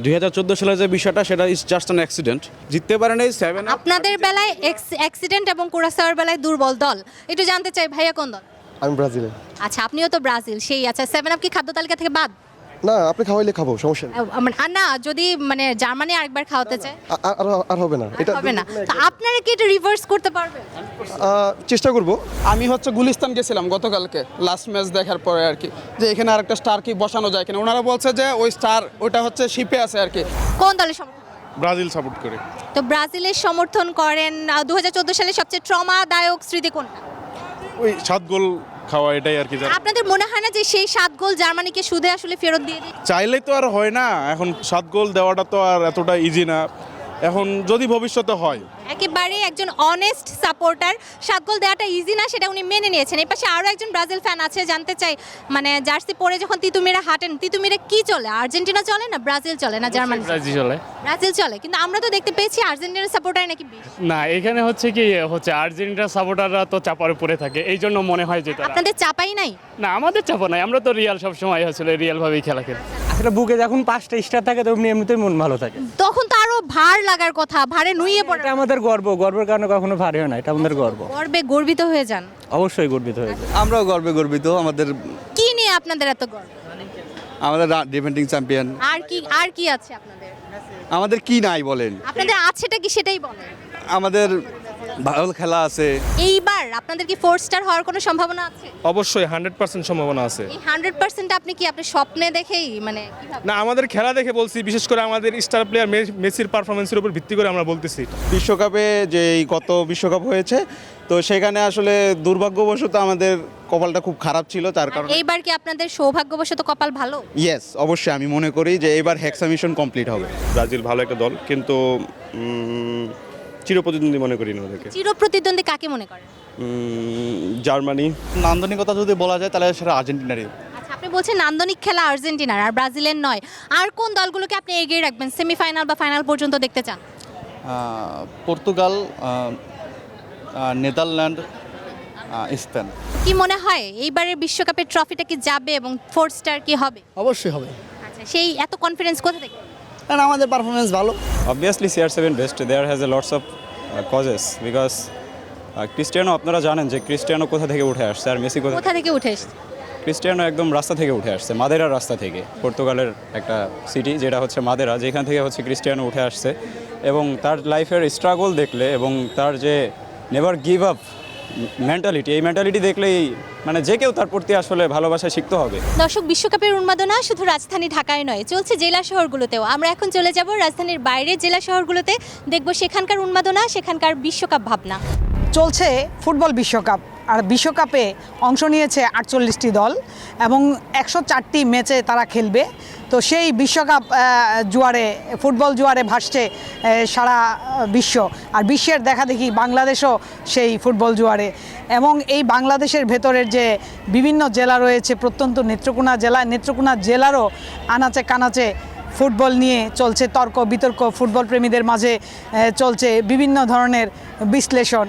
2014 সালের যে বিষয়টা, সেটা ইজ জাস্ট অ্যান অ্যাক্সিডেন্ট। জিততে পারেন এই 7। আপনাদের বেলায় অ্যাক্সিডেন্ট এবং কোরাসাওর বেলায় দুর্বল দল। একটু জানতে চাই, ভাইয়া কোন দল? আমি ব্রাজিলে। আচ্ছা, আপনিও তো ব্রাজিল। সেই আচ্ছা, 7 আপ কি খাদ্য তালিকা থেকে বাদ? না, আপনি খাওয়াইলে খাবো, সমস্যা নেই। আর না, যদি মানে জার্মানি আরেকবার খাওয়াতে চায় আর হবে না, এটা হবে না। তো আপনারা কি এটা রিভার্স করতে পারবেন? চেষ্টা করব। আমি গুলিস্তান গেছিলাম গতকালকে লাস্ট ম্যাচ দেখার পরে আর কি, যে এখানে আরেকটা স্টার কি বসানো যায় কিনা। ওনারা বলছে যে ওই স্টার ওটা হচ্ছে শিপে আছে আর কি। কোন দলের সমর্থক? ব্রাজিল সাপোর্ট করি। তো ব্রাজিলের সমর্থন করেন। 2014 সালে সবচেয়ে ট্রমাদায়ক স্মৃতি কোনটা? ওই 7 গোল খাওয়া, এটাই আর কি। আপনাদের মনে হয় না যে সেই 7 গোল জার্মানিকে সুদে আসলে ফেরত দিয়ে দিই? চাইলেই তো আর হয় না, এখন 7 গোল দেওয়াটা তো আর এতটা ইজি না, এখন যদি ভবিষ্যতে হয়। একেবারে একজন অনেস্ট সাপোর্টার, 7 গোল দেওয়াটা ইজি না সেটা উনি মেনে নিয়েছেন। এই পাশে আরও একজন ব্রাজিল ফ্যান আছে, জানতে চাই মানে জার্সি পরে যখন তিতুমিরে হাঁটেন, তিতুমিরে কি চলে? আর্জেন্টিনা চলে না ব্রাজিল চলে না জার্মানি? ব্রাজিল চলে। ব্রাজিল চলে, কিন্তু আমরা তো দেখতে পেয়েছি আর্জেন্টিনার সাপোর্টার নাকি বেশি। না, এখানে হচ্ছে কি হচ্ছে আর্জেন্টিনার সাপোর্টাররা তো চাপার উপরে থাকে, এই জন্য মনে হয় যে তারা। আপনাদের চাপাই নাই? না, আমাদের চাপা নাই, আমরা তো রিয়াল সবসময় আসলে রিয়ালভাবেই খেলা খেলি। আসলে বুকে যখন 5টা স্টার থাকে তো এমনিতেই মন ভালো থাকে। তখন তো আরো ভার লাগার কথা, ভারে নুয়ে পড়ে। এটা আমাদের গর্বের কারণে কখনো ভারী হয় না, এটা আমাদের গর্ব। গর্বে গর্বিত হয়ে যান? অবশ্যই গর্বিত হয়ে যায়। আমরাও গর্বে গর্বিত। আমাদের কি নিয়ে আপনাদের এত গর্ব? আমাদের ডিফেন্ডিং চ্যাম্পিয়ন। আর কি আছে আপনাদের? আমাদের কি নাই বলেন? আপনাদের আছেটা কি সেটাই বলেন। আমাদের ভালো খেলা আছে। এইবার আপনাদের কি 4 স্টার হওয়ার কোনো সম্ভাবনা আছে? অবশ্যই 100% সম্ভাবনা আছে। এই 100% আপনি কি আপনি স্বপ্নে দেখেই মানে কিভাবে? না, আমাদের খেলা দেখে বলছি, বিশেষ করে আমাদের স্টার প্লেয়ার মেসির পারফরমেন্সের উপর ভিত্তি করে আমরা বলতেছি। বিশ্বকাপে যে এই গত বিশ্বকাপ হয়েছে, তো সেখানে আসলে দুর্ভাগ্যবশত আমাদের কপালটা খুব খারাপ ছিল, তার কারণে। এইবার কি আপনাদের সৌভাগ্যবশত কপাল ভালো? ইয়েস, অবশ্যই আমি মনে করি যে এবার হেক্সা মিশন কমপ্লিট হবে। ব্রাজিল ভালো একটা দল, কিন্তু চিরপ্রতিদ্বন্দ্বী মনে করি না ওদেরকে। চিরপ্রতিদ্বন্দ্বী কাকে মনে করেন? জার্মানি। নান্দনিকতা যদি বলা যায় তাহলে সেটা আর্জেন্টিনারই। আচ্ছা, আপনি বলছেন নান্দনিক খেলা আর্জেন্টিনার আর ব্রাজিলের নয়। আর কোন দলগুলোকে আপনি এগিয়ে রাখবেন, সেমিফাইনাল বা ফাইনাল পর্যন্ত দেখতে চান? Portugal, Netherland, Spain. কি মনে হয় এইবারের বিশ্বকাপের ট্রফিটা কি যাবে এবং 4 স্টার কি হবে? অবশ্যই হবে। আচ্ছা, সেই এত কনফিডেন্স কোথা থেকে? কারণ আমাদের পারফরমেন্স ভালো। Obviously CR7 best. There has a lots of causes because Cristiano, আপনারা জানেন যে ক্রিস্টিয়ানো কোথা থেকে উঠে আসছে আর মেসি কোথা থেকে উঠে এসেছে? ক্রিস্টিয়ানো একদম রাস্তা থেকে উঠে আসছে, মাদেরার রাস্তা থেকে। পর্তুগালের একটা সিটি যেটা হচ্ছে মাদেরা, যেখান থেকে হচ্ছে ক্রিস্টিয়ানো উঠে আসছে, এবং তার লাইফের স্ট্রাগল দেখলে এবং তার যে নেভার গিভ আপ মেন্টালিটি, এই মেন্টালিটি দেখলেই মানে যে কেউ তার প্রতি আসলে ভালোবাসা শিখতে হবে। দর্শক, বিশ্বকাপের উন্মাদনা শুধু রাজধানী ঢাকায় নয়, চলছে জেলা শহরগুলোতেও। আমরা এখন চলে যাব রাজধানীর বাইরের জেলা শহরগুলোতে, দেখব সেখানকার উন্মাদনা, সেখানকার বিশ্বকাপ ভাবনা। চলছে ফুটবল বিশ্বকাপ, আর বিশ্বকাপে অংশ নিয়েছে 48টি দল এবং 104টি ম্যাচে তারা খেলবে। তো সেই বিশ্বকাপ জুয়ারে, ফুটবল জুয়ারে ভাসছে সারা বিশ্ব, আর বিশ্বের দেখাদেখি বাংলাদেশও সেই ফুটবল জুয়ারে। এবং এই বাংলাদেশের ভেতরের যে বিভিন্ন জেলা রয়েছে, প্রত্যন্ত নেত্রকোনা জেলারও আনাচে কানাচে ফুটবল নিয়ে চলছে তর্ক বিতর্ক। ফুটবল প্রেমীদের মাঝে চলছে বিভিন্ন ধরনের বিশ্লেষণ,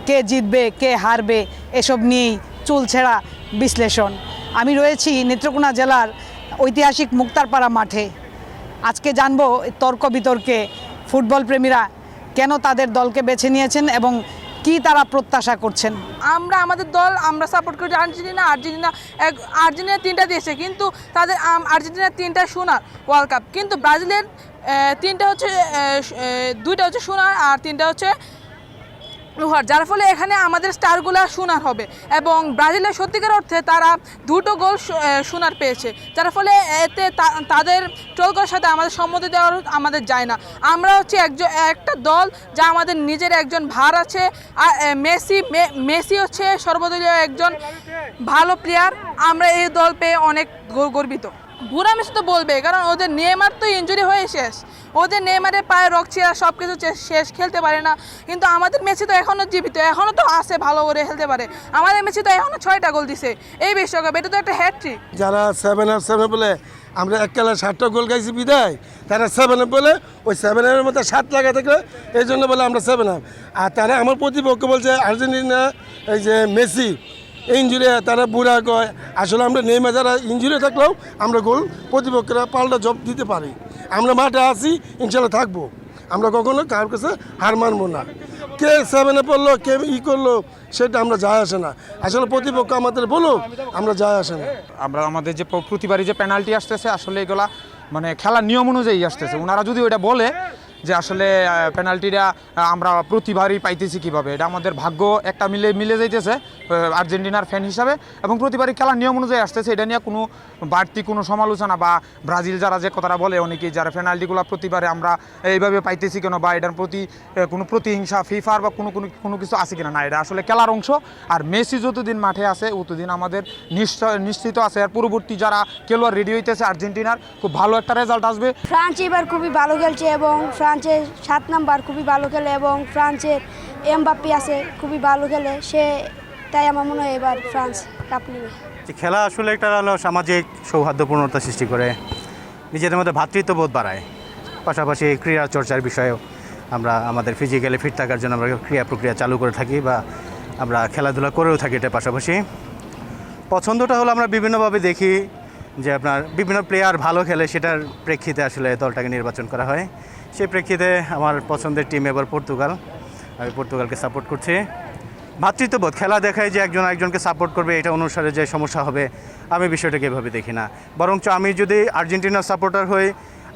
কে জিতবে কে হারবে এসব নিয়েই চুলছেড়া বিশ্লেষণ। আমি রয়েছি নেত্রকোনা জেলার ঐতিহাসিক মুক্তারপাড়া মাঠে। আজকে জানবো তর্ক বিতর্কে ফুটবল প্রেমীরা কেন তাদের দলকে বেছে নিয়েছেন এবং কি তারা প্রত্যাশা করছেন। আমাদের দল আমরা সাপোর্ট করি আর্জেন্টিনা। আর্জেন্টিনা 3টা দিয়েছে, কিন্তু তাদের আর্জেন্টিনার 3টা সোনার ওয়ার্ল্ড কাপ, কিন্তু ব্রাজিলের 3টা হচ্ছে 2টা হচ্ছে সোনার আর 3টা হচ্ছে লোহার, যার ফলে এখানে আমাদের স্টারগুলো সোনার হবে। এবং ব্রাজিলের সত্যিকার অর্থে তারা 2টো গোল সোনার পেয়েছে, যার ফলে এতে তাদের ট্রল করার সাথে আমাদের সম্মতি দেওয়ার আমাদের যায় না। আমরা হচ্ছে একটা দল যা আমাদের নিজের একজন ভার আছে, আর মেসি হচ্ছে সর্বদলীয় একজন ভালো প্লেয়ার। আমরা এই দল পেয়ে অনেক গর্বিত। বুড়া মেসি তো বলবে, কারণ ওদের নেইমার তো ইনজুরি হয়ে শেষ, ওদের নেইমারের পায়ে রক ছিঁড়া সব কিছু শেষ, খেলতে পারে না। কিন্তু আমাদের মেসি তো এখনও জীবিত, এখনও তো আছে, ভালো করে খেলতে পারে। আমাদের মেসি তো এখনও 6টা গোল দিছে এই বিশ্বকাপে, এটা তো একটা হ্যাটট্রিক। যারা 7 বলে আমরা এক খেলায় 7টা গোল খাইছি বিদায়, তারা 7 বলে ওই 7 মধ্যে 7 লাগা থাকলে এই জন্য বলে আমরা 7। আর তারা আমার প্রতিপক্ষ বলছে আর্জেন্টিনা, এই যে মেসি ইঞ্জুরি, তারা বুড়া কয়। আসলে আমরা নেইমার যারা ইঞ্জুরি থাকলেও আমরা গোল প্রতিপক্ষরা পাল্টা জব দিতে পারি। আমরা মাঠে আছি, ইনশাল্লাহ থাকবো। আমরা কখনো কারোর কাছে হার মানবো না। কে 7 পড়লো কে করলো সেটা আমরা যায় আসে না। আসলে প্রতিপক্ষ আমাদের বলুক, আমরা যায় আসে না। আমরা আমাদের যে প্রতিবারই যে পেনাল্টি আসতেছে, আসলে এগুলা মানে খেলার নিয়ম অনুযায়ী আসতেছে। ওনারা যদি ওইটা বলে যে আসলে পেনাল্টিটা আমরা প্রতিবারই পাইতেছি কিভাবে, এটা আমাদের ভাগ্য একটা মিলে যাইতেছে আর্জেন্টিনার ফ্যান হিসাবে, এবং প্রতিবারই খেলার নিয়ম অনুযায়ী আসতেছে। এটা নিয়ে কোনো বাড়তি কোনো সমালোচনা বা ব্রাজিল যারা যে কথাটা বলে অনেকেই, যারা পেনাল্টিগুলো প্রতিবারে আমরা এইভাবে পাইতেছি কেন, বা এটার প্রতি কোনো প্রতিহিংসা ফিফার বা কোনো কিছু আছে কিনা, না, এটা আসলে খেলার অংশ। আর মেসি যতদিন মাঠে আছে ততদিন আমাদের নিশ্চিত আছে আর পরবর্তী যারা খেলোয়াড় রেডি হইতেছে আর্জেন্টিনার খুব ভালো একটা রেজাল্ট আসবে। ফ্রান্স এবার খুবই ভালো খেলছে এবং ফ্রান্সের 7 নাম্বার খুবই ভালো খেলে এবং ফ্রান্সের এমবাপ্পে আছে খুবই ভালো খেলে, তাই আমার মনে হয় এবার ফ্রান্স কাপ নেবে। খেলা আসলে একটা হলো সামাজিক সৌহার্দ্যপূর্ণতা সৃষ্টি করে, নিজেদের মধ্যে ভ্রাতৃত্ববোধ বাড়ায়, পাশাপাশি ক্রীড়া চর্চার বিষয়েও আমরা আমাদের ফিজিক্যালি ফিট থাকার জন্য আমরা ক্রিয়া প্রক্রিয়া চালু করে থাকি বা আমরা খেলাধুলা করেও থাকি। এটার পাশাপাশি পছন্দটা হলো আমরা বিভিন্নভাবে দেখি যে আপনার বিভিন্ন প্লেয়ার ভালো খেলে, সেটার প্রেক্ষিতে আসলে দলটাকে নির্বাচন করা হয়। সেই প্রেক্ষিতে আমার পছন্দের টিম এবার পর্তুগাল, আমি পর্তুগালকে সাপোর্ট করছি। ভ্রাতৃত্ববোধ, খেলা দেখায় যে একজন একজনকে সাপোর্ট করবে, এটা অনুসারে যে সমস্যা হবে আমি বিষয়টাকে এভাবে দেখি না। বরঞ্চ আমি যদি আর্জেন্টিনার সাপোর্টার হই,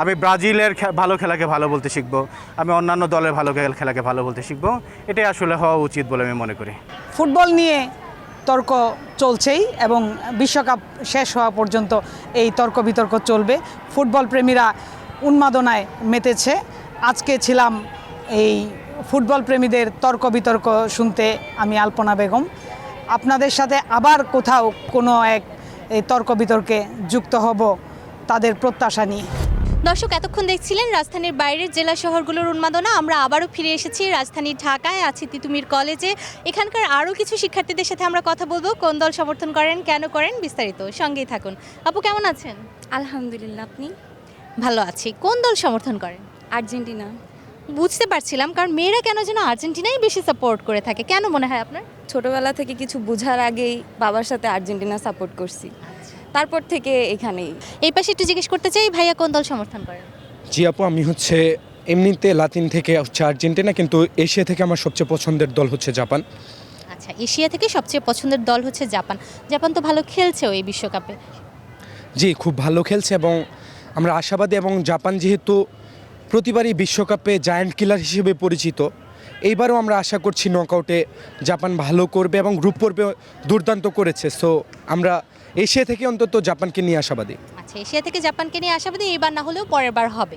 আমি ব্রাজিলের ভালো খেলাকে ভালো বলতে শিখবো, আমি অন্যান্য দলের ভালো খেলাকে ভালো বলতে শিখবো। এটাই আসলে হওয়া উচিত বলে আমি মনে করি। ফুটবল নিয়ে তর্ক চলছেই এবং বিশ্বকাপ শেষ হওয়া পর্যন্ত এই তর্ক বিতর্ক চলবে। ফুটবল প্রেমীরা উন্মাদনায় মেতেছে। আজকে ছিলাম এই ফুটবল প্রেমীদের তর্ক বিতর্ক শুনতে আমি আলপনা বেগম। আপনাদের সাথে আবার কোথাও কোনো এক এই তর্ক বিতর্কে যুক্ত হব তাদের প্রত্যাশা নিয়ে। দর্শক, এতক্ষণ দেখছিলেন রাজধানীর বাইরের জেলা শহরগুলোর উন্মাদনা। আমরা আবারও ফিরে এসেছি রাজধানী ঢাকায়, আছি তিতুমির কলেজে। এখানকার আরও কিছু শিক্ষার্থীদের সাথে আমরা কথা বলবো, কোন দল সমর্থন করেন, কেন করেন, বিস্তারিত সঙ্গেই থাকুন। আপু কেমন আছেন? আলহামদুলিল্লাহ, আপনি? ভালো আছি। কোন দল সমর্থন করেন? আর্জেন্টিনা। বুঝতে পারছিলাম, কারণ মেয়েরা কেন যেন আর্জেন্টিনাই বেশি সাপোর্ট করে থাকে, কেন মনে হয় আপনার? ছোটবেলা থেকে কিছু বোঝার আগেই বাবার সাথে আর্জেন্টিনা সাপোর্ট করছি, তারপর থেকে এখানেই। এই পাশে একটু জিজ্ঞেস করতে চাই, ভাইয়া কোন দল সমর্থন করেন? জি আপু, আমি হচ্ছে এমনিতে লাতিন থেকে হচ্ছে আর্জেন্টিনা, কিন্তু এশিয়া থেকে আমার সবচেয়ে পছন্দের দল হচ্ছে জাপান। আচ্ছা, এশিয়া থেকে সবচেয়ে পছন্দের দল হচ্ছে জাপান। জাপান তো ভালো খেলছেও এই বিশ্বকাপে। জি, খুব ভালো খেলছে এবং আমরা আশাবাদী, এবং জাপান যেহেতু প্রতিবারই বিশ্বকাপে জায়ান্ট কিলার হিসেবে পরিচিত, এইবারও আমরা আশা করছি নকআউটে জাপান ভালো করবে এবং গ্রুপ পর্বে দুর্দান্ত করেছে। সো আমরা এশিয়া থেকে অন্তত জাপানকে নিয়ে আশাবাদী। আচ্ছা, এশিয়া থেকে জাপানকে নিয়ে আশাবাদী, এইবার না হলেও পরের বার হবে।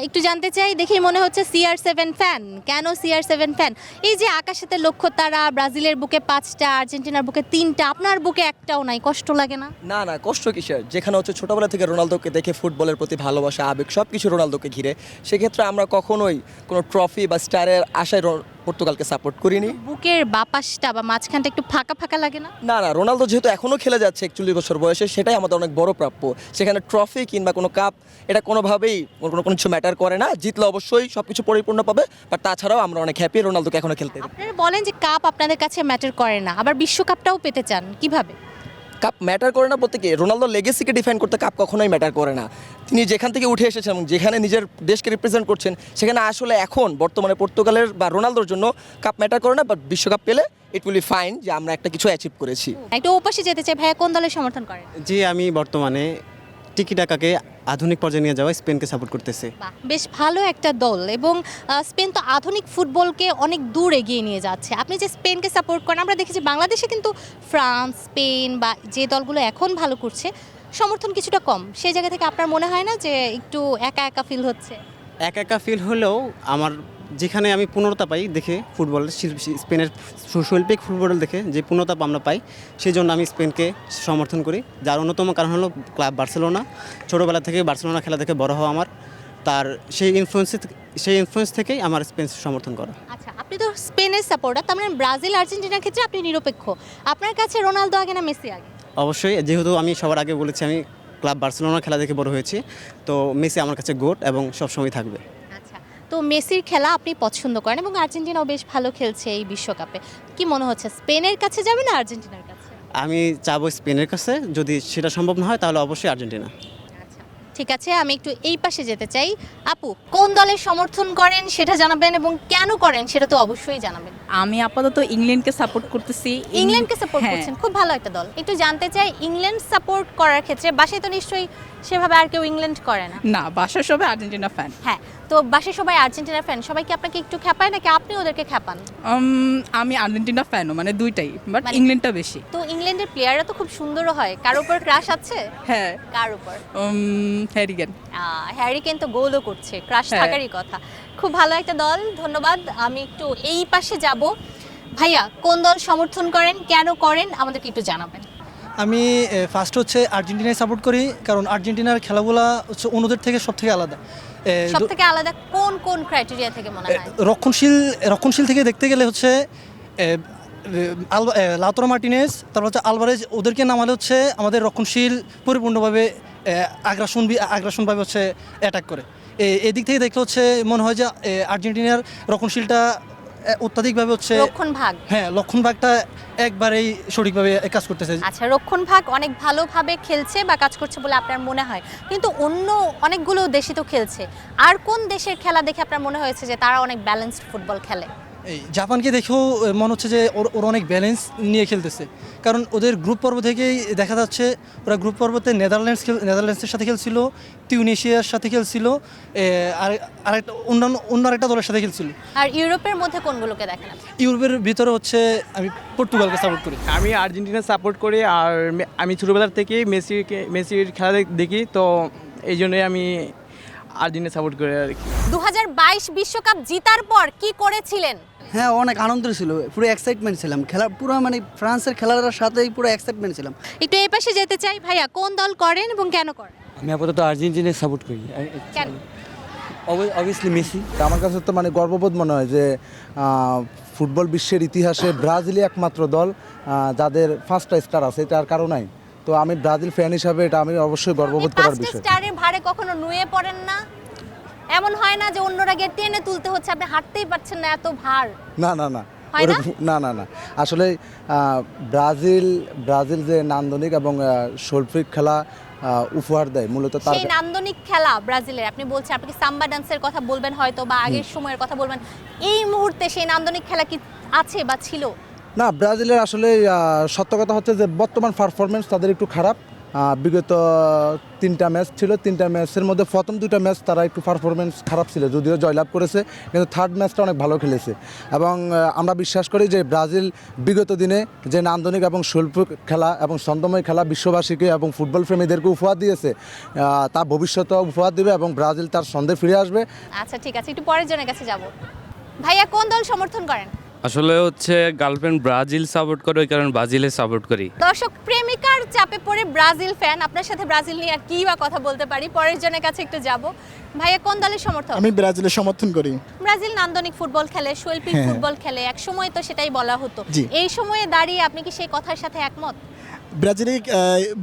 একটু জানতে চাই, দেখেই মনে হচ্ছে CR7 ফ্যান। কেন CR7 ফ্যান? এই যে আকাশেতে লক্ষ্য তারা, ব্রাজিলের বুকে 5টা, আর্জেন্টিনার বুকে 3টা, আপনার বুকে একটাও নাই, কষ্ট লাগে না? না না, কষ্ট কিসের? যেখানে হচ্ছে ছোটবেলা থেকে রোনালদোকে দেখে ফুটবলের প্রতি ভালোবাসা, আবেগ সব কিছু রোনালদোকে ঘিরে, সেক্ষেত্রে আমরা কখনোই কোনো ট্রফি বা স্টারের আশায় পর্তুগালকে সাপোর্ট করিনি। বুকের বাপাসটা বা মাঝখানটা একটু ফাঁকা ফাঁকা লাগে না? না না, রোনালদো যেহেতু এখনও খেলে যাচ্ছে 41 বছর বয়সে, সেটাই আমাদের অনেক বড় প্রাপ্য। সেখানে ট্রফি কিংবা কোনো কাপ এটা কোনোভাবেই কোনো কিছু ম্যাটার করে না। জিতলে অবশ্যই সব কিছু পরিপূর্ণ পাবে, বাট তাছাড়াও আমরা অনেক হ্যাপি রোনালদোকে এখনও খেলতে। আপনারা বলেন যে কাপ আপনাদের কাছে ম্যাটার করে না, আবার বিশ্বকাপটাও পেতে চান, কিভাবে? কাপ ম্যাটার করে না বলতে কি, রোনালদো লেগেসিকে ডিফাইন করতে কাপ কখনোই ম্যাটার করে না। তিনি যেখান থেকে উঠে এসেছেন এবং যেখানে নিজের দেশকে রিপ্রেজেন্ট করছেন, সেখানে আসলে এখন বর্তমানে পর্তুগালের বা রোনালদোর জন্য কাপ ম্যাটার করে না, বাট বিশ্বকাপ পেলে ইট উইল বি ফাইন যে আমরা একটা কিছু অ্যাচিভ করেছি। একটু ওপাশে যেতে চাই, ভাইয়া কোন দলের সমর্থন করেন? জি, আমি বর্তমানে টিকি টাকাকে আধুনিক পর্যায়ে নিয়ে যাওয়া স্পেনকে সাপোর্ট করতেছে। বেশ ভালো একটা দল, এবং স্পেন তো আধুনিক ফুটবলকে অনেক দূর এগিয়ে নিয়ে যাচ্ছে। আপনি যে স্পেনকে সাপোর্ট করেন, আমরা দেখেছি বাংলাদেশে কিন্তু ফ্রান্স, স্পেন বা যে দলগুলো এখন ভালো করছে সমর্থন কিছুটা কম। সেই জায়গা থেকে আপনার মনে হয় না যে একটু একা একা ফিল হচ্ছে? একা একা ফিল হলেও আমার যেখানে আমি পূর্ণতা পাই দেখে ফুটবল, স্পেনের শৈল্পিক ফুটবল দেখে যে পূর্ণতা আমরা পাই, সেই জন্য আমি স্পেনকে সমর্থন করি। যার অন্যতম কারণ হলো ক্লাব বার্সেলোনা। ছোটোবেলা থেকে বার্সেলোনা খেলা দেখে বড় হওয়া আমার, তার সেই ইনফ্লুয়েন্স থেকেই আমার স্পেন সমর্থন করা। আচ্ছা, আপনি তো স্পেনের সাপোর্টার, তার মানে ব্রাজিল আর্জেন্টিনার ক্ষেত্রে আপনি নিরপেক্ষ। আপনার কাছে রোনালদো আগে না মেসি আগে? অবশ্যই, যেহেতু আমি সবার আগে বলেছি আমি ক্লাব বার্সেলোনা খেলা দেখে বড় হয়েছি, তো মেসি আমার কাছে গোট এবং সবসময় থাকবে। তো মেসির খেলা আপনি পছন্দ করেন এবং আর্জেন্টিনাও বেশ ভালো খেলছে এই বিশ্বকাপে। কি মনে হচ্ছে, স্পেনের কাছে যাবে না আর্জেন্টিনার কাছে? আমি চাবো স্পেনের কাছে, যদি সেটা সম্ভব না হয় তাহলে অবশ্যই আর্জেন্টিনা। ঠিক আছে, আমি একটু এই পাশে যেতে চাই। আপু, কোন দলের সমর্থন করেন সেটা জানাবেন এবং কেন করেন সেটা তো অবশ্যই জানাবেন। আমি আপাতত ইংল্যান্ডকে সাপোর্ট করতেছি। ইংল্যান্ডকে সাপোর্ট করছেন, খুব ভালো একটা দল। একটু জানতে চাই, ইংল্যান্ড সাপোর্ট করার ক্ষেত্রে বাসায় তো নিশ্চয়ই সেভাবে আর কেউ ইংল্যান্ড করে না? না, বাসার সবাই আর্জেন্টিনা ফ্যান। হ্যাঁ, তো বাসায় সবাই আর্জেন্টিনার ফ্যান, সবাই কি আপনাকে একটু খেপায় নাকি আপনি ওদেরকে খেপান? আমি আর্জেন্টিনা ফ্যানও, মানে দুইটাই, বাট মানে- ইংল্যান্ডটা বেশি। তো ইংল্যান্ডের প্লেয়াররা তো খুব সুন্দরও হয়, কার উপর ক্রাশ আছে? হ্যাঁ, কার উপর? Harry Kane. হ্যারি কেন তো গোলও করছে, ক্রাশ হ্যাঁ। থাকারই কথা। খুব ভালো একটা দল, ধন্যবাদ। আমি একটু এই পাশে যাব। ভাইয়া কোন দল সমর্থন করেন, কেন করেন, আমাদেরকে একটু জানাবেন। আমি ফার্স্ট হচ্ছে আর্জেন্টিনায় সাপোর্ট করি, কারণ আর্জেন্টিনার খেলাগুলো হচ্ছে অন্যদের থেকে সব থেকে আলাদা। সব থেকে আলাদা কোন কোন ক্রাইটেরিয়া থেকে মনে হয়? রক্ষণশীল থেকে দেখতে গেলে হচ্ছে লাউতারো মার্টিনেজ, তারপর হচ্ছে আলভারেজ, ওদেরকে নামালে হচ্ছে আমাদের রক্ষণশীল পরিপূর্ণভাবে আগ্রাসনভাবে হচ্ছে অ্যাটাক করে। এদিক থেকে দেখলে হচ্ছে মনে হয় যে আর্জেন্টিনার রক্ষণশীলটা অত্যাধিকভাবে হচ্ছে লক্ষণ ভাগটা একবারেই সঠিকভাবে কাজ করতেছে। আচ্ছা, রক্ষণ ভাগ অনেক ভালোভাবে খেলছে বা কাজ করছে বলে আপনার মনে হয়, কিন্তু অন্য অনেকগুলো দেশই তো খেলছে। আর কোন দেশের খেলা দেখে আপনার মনে হয়েছে যে তারা অনেক ব্যালেন্সড ফুটবল খেলে? এই জাপানকে দেখেও মনে হচ্ছে যে ওরা অনেক ব্যালেন্স নিয়ে খেলতেছে, কারণ ওদের গ্রুপ পর্ব থেকেই দেখা যাচ্ছে ওরা গ্রুপ পর্বতে নেদারল্যান্ডসের সাথে খেলছিল, তিউনিশিয়ার সাথে খেলছিল, আর আরেকটা অন্য আরেকটা দলের সাথে খেলছিল। আর ইউরোপের মধ্যে কোনগুলোকে দেখেন? ইউরোপের ভিতরে হচ্ছে আমি পর্তুগালকে সাপোর্ট করি। আমি আর্জেন্টিনা সাপোর্ট করি, আর আমি ছোটোবেলার থেকেই মেসির খেলা দেখি, তো এই জন্যই আমি আর্জেন্টিনা সাপোর্ট করি আর কি। 2022 বিশ্বকাপ জিতার পর কি করেছিলেন? হ্যাঁ, অনেক আনন্দ ছিল, পুরো এক্সাইটমেন্ট ছিলাম, খেলা পুরো মানে ফ্রান্সের খেলার সাথেই পুরো এক্সাইটমেন্ট ছিলাম। একটু এই পাশে যেতে চাই। ভাইয়া কোন দল করেন এবং কেন করেন? আমি আপাতত আর্জেন্টিনায় সাপোর্ট করি। কেন? Obviously Messi. আমার কাছে তো মানে গর্ববোধ মনে হয় যে ফুটবল বিশ্বের ইতিহাসে ব্রাজিলই একমাত্র দল যাদের 5টা স্টার আছে, এটার কারণেই তো আমি ব্রাজিল ফ্যান হিসাবে এটা আমি অবশ্যই গর্ববোধ করার বিষয়। স্টারের ভারে কখনো নুয়ে পড়েন না? এমন হয় না যে অন্যরা গিয়ে টেনে তুলতে হচ্ছে, আপনি হাঁটতেই পারছেন না, এত ভার? না না না না না আসলে ব্রাজিল যে নান্দনিক এবং শৈল্পিক খেলা উপহার দেয় মূলত তার সেই নান্দনিক খেলা ব্রাজিলের। আপনি বলছেন, আপনি কি সাম্বা ডান্সের কথা বলবেন হয়তো, বা আগের সময়ের কথা বলবেন, এই মুহূর্তে সেই নান্দনিক খেলা কি আছে বা ছিল? না, ব্রাজিলের আসলে সত্য কথা হচ্ছে যে বর্তমান পারফরমেন্স তাদের একটু খারাপ। বিগত 3টা ম্যাচ ছিল, 3টা ম্যাচের মধ্যে প্রথম 2টা ম্যাচ তারা একটু পারফরমেন্স খারাপ ছিল, যদিও জয়লাভ করেছে, কিন্তু থার্ড ম্যাচটা অনেক ভালো খেলেছে। এবং আমরা বিশ্বাস করি যে ব্রাজিল বিগত দিনে যে নান্দনিক এবং শৈল্পিক খেলা এবং ছন্দময় খেলা বিশ্ববাসীকে এবং ফুটবল প্রেমীদেরকে উপহার দিয়েছে, তা ভবিষ্যতেও উপহার দেবে এবং ব্রাজিল তার ছন্দে ফিরে আসবে। আচ্ছা ঠিক আছে, একটু পরের জনের কাছে যাব। ভাইয়া কোন দল সমর্থন করেন? আসলে হচ্ছে গার্লফ্রেন্ড ব্রাজিল সাপোর্ট করে, ওই কারণে ব্রাজিলে সাপোর্ট করি। দর্শক, প্রেমিকার চাপে পড়ে ব্রাজিল ফ্যান, আপনার সাথে ব্রাজিল নিয়ে আর কি বা কথা বলতে পারি। পরের জনের কাছে একটু যাব। ভাইয়া কোন দলের সমর্থক? আমি ব্রাজিলের সমর্থন করি। ব্রাজিল নান্দনিক ফুটবল খেলে, শৈল্পিক ফুটবল খেলে, এক সময় তো সেটাই বলা হতো। এই সময়ে দাঁড়িয়ে আপনি কি সেই কথার সাথে একমত? ব্রাজিলের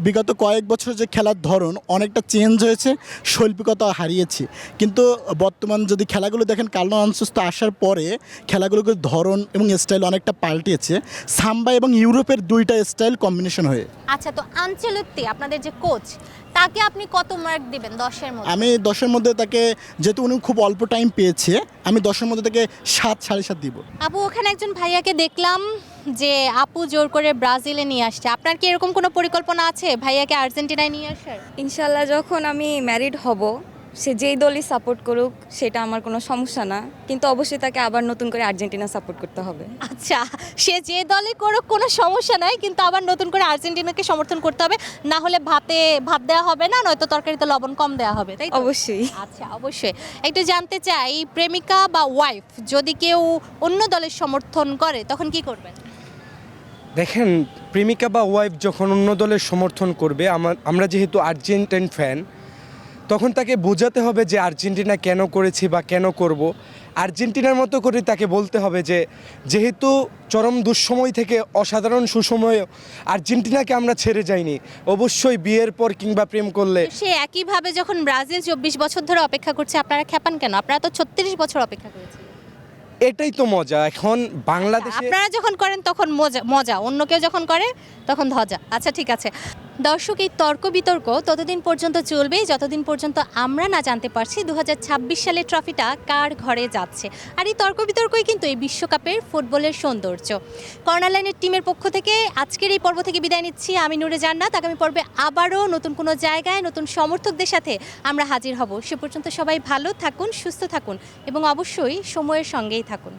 বিগত কয়েক বছর যে খেলার ধরন অনেকটা চেঞ্জ হয়েছে, শৈল্পিকতা হারিয়েছে, কিন্তু বর্তমান যদি খেলাগুলো দেখেন, কার্লো আনচেলত্তি আসার পরে খেলাগুলোর ধরন এবং স্টাইল অনেকটা পাল্টিয়েছে, সাম্বা এবং ইউরোপের 2টা স্টাইল কম্বিনেশন হয়ে। আচ্ছা, তো আনচেলত্তি আপনাদের যে কোচ, তাকে আপনি কত মার্ক দিবেন 10-এর মধ্যে? আমি 10-এর মধ্যে তাকে, যেহেতু উনি খুব অল্প টাইম পেয়েছে, আমি 10-এর মধ্যে তাকে 7, 7.5 দিব। আপু, ওখানে একজন ভাইয়াকে দেখলাম যে আপু জোর করে ব্রাজিলে নিয়ে আসছে। আপনার কি এরকম কোনো পরিকল্পনা আছে ভাইয়াকে আর্জেন্টিনায় নিয়ে আসার? ইনশাল্লাহ যখন আমি ম্যারিড হব, সে যেই দলই সাপোর্ট করুক সেটা আমার কোনো সমস্যা না, কিন্তু অবশ্যই তাকে আবার নতুন করে আর্জেন্টিনা সাপোর্ট করতে হবে। আচ্ছা, সে যে দলই করুক কোনো সমস্যা নাই, কিন্তু আবার নতুন করে আর্জেন্টিনাকে সমর্থন করতে হবে, না হলে ভাত দেওয়া হবে না, নয়তো তরকারিতে লবণ কম দেওয়া হবে, তাই তো? অবশ্যই। আচ্ছা, অবশ্যই। একটু জানতে চাই, প্রেমিকা বা ওয়াইফ যদি কেউ অন্য দলের সমর্থন করে তখন কি করবেন? দেখেন, প্রেমিকা বা ওয়াইফ যখন অন্য দলের সমর্থন করবে, আমরা যেহেতু আর্জেন্টাইন ফ্যান, তখন তাকে বোঝাতে হবে যে আর্জেন্টিনা কেন করেছি বা কেন করব। আর্জেন্টিনার মতো করে তাকে বলতে হবে যে যেহেতু চরম দুঃসময় থেকে অসাধারণ সুসময়ে আর্জেন্টিনাকে আমরা ছেড়ে যাইনি, অবশ্যই বিয়ের পর কিংবা প্রেম করলে। সে একইভাবে যখন ব্রাজিল 24 বছর ধরে অপেক্ষা করছে, আপনারা খেপান কেন? আপনারা তো 36 বছর অপেক্ষা করেছেন। এটাই তো মজা এখন বাংলাদেশে। আপনারা যখন করেন তখন মজা, অন্য কেউ যখন করে তখন ধজা। আচ্ছা ঠিক আছে। দর্শক, এই তর্ক বিতর্ক ততদিন পর্যন্ত চলবে যতদিন পর্যন্ত আমরা না জানতে পারছি 2026 সালের ট্রফিটা কার ঘরে যাচ্ছে। আর এই তর্ক বিতর্কই কিন্তু এই বিশ্বকাপের ফুটবলের সৌন্দর্য। কর্নার লাইনের টিমের পক্ষ থেকে আজকের এই পর্ব থেকে বিদায় নিচ্ছি আমি নূরে জান্নাত। আগামী পর্বে আবারও নতুন কোনো জায়গায় নতুন সমর্থকদের সাথে আমরা হাজির হব। সে পর্যন্ত সবাই ভালো থাকুন, সুস্থ থাকুন এবং অবশ্যই সময়ের সঙ্গেই থাকুন।